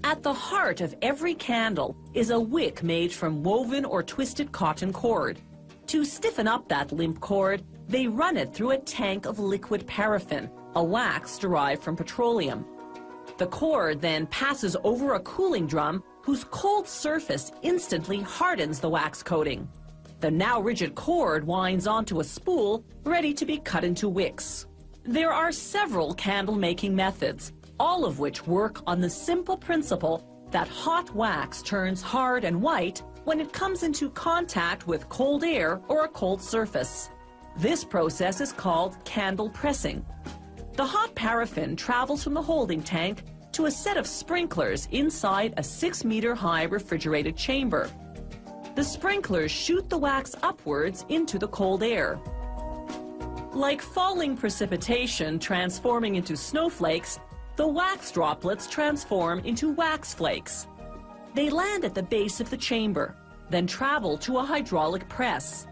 At the heart of every candle is a wick made from woven or twisted cotton cord. To stiffen up that limp cord, they run it through a tank of liquid paraffin, a wax derived from petroleum. The cord then passes over a cooling drum whose cold surface instantly hardens the wax coating. The now rigid cord winds onto a spool ready to be cut into wicks. There are several candle making methods, all of which work on the simple principle that hot wax turns hard and white when it comes into contact with cold air or a cold surface. This process is called candle pressing. The hot paraffin travels from the holding tank to a set of sprinklers inside a 6-meter-high refrigerated chamber. The sprinklers shoot the wax upwards into the cold air. Like falling precipitation transforming into snowflakes, the wax droplets transform into wax flakes. They land at the base of the chamber, then travel to a hydraulic press.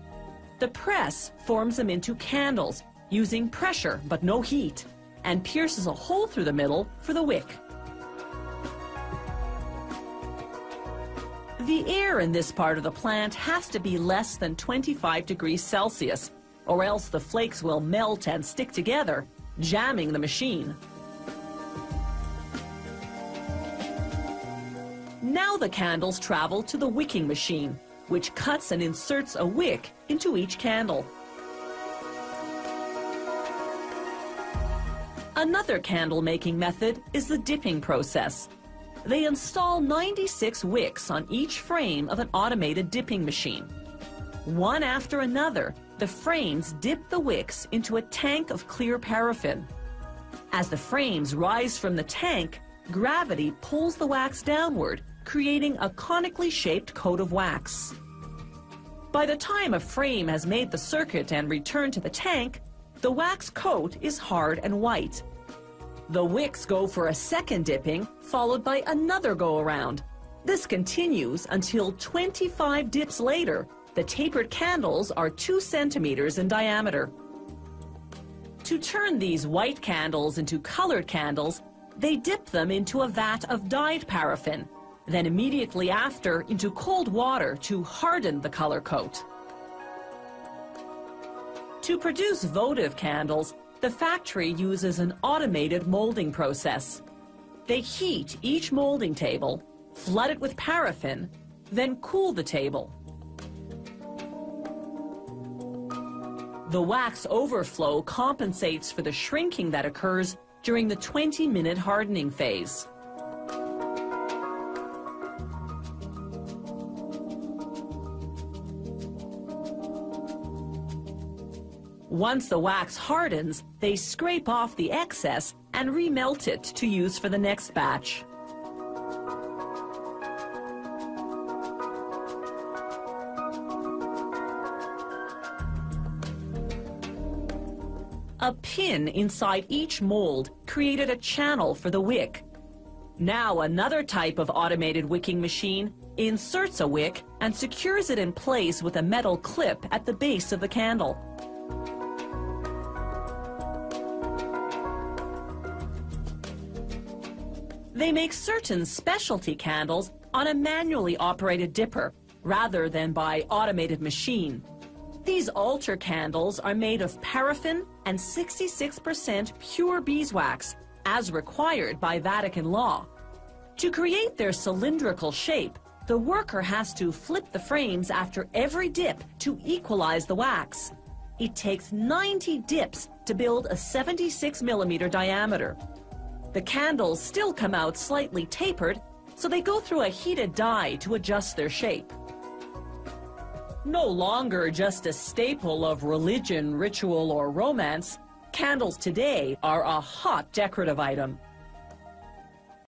The press forms them into candles using pressure but no heat, and pierces a hole through the middle for the wick. The air in this part of the plant has to be less than 25 degrees Celsius, or else the flakes will melt and stick together, jamming the machine. Now the candles travel to the wicking machine, which cuts and inserts a wick into each candle. Another candle making method is the dipping process. They install 96 wicks on each frame of an automated dipping machine. One after another, the frames dip the wicks into a tank of clear paraffin. As the frames rise from the tank, gravity pulls the wax downward, creating a conically shaped coat of wax. By the time a frame has made the circuit and returned to the tank, the wax coat is hard and white. The wicks go for a second dipping, followed by another go-around. This continues until 25 dips later, the tapered candles are 2 centimeters in diameter. To turn these white candles into colored candles, they dip them into a vat of dyed paraffin, then immediately after into cold water to harden the color coat. To produce votive candles, the factory uses an automated molding process. They heat each molding table, flood it with paraffin, then cool the table. The wax overflow compensates for the shrinking that occurs during the 20-minute hardening phase. Once the wax hardens, they scrape off the excess and remelt it to use for the next batch. A pin inside each mold created a channel for the wick. Now another type of automated wicking machine inserts a wick and secures it in place with a metal clip at the base of the candle. They make certain specialty candles on a manually operated dipper rather than by automated machine. These altar candles are made of paraffin and 66% pure beeswax, as required by Vatican law. To create their cylindrical shape, the worker has to flip the frames after every dip to equalize the wax. It takes 90 dips to build a 76-millimeter diameter. The candles still come out slightly tapered, so they go through a heated die to adjust their shape. No longer just a staple of religion, ritual, or romance, candles today are a hot decorative item.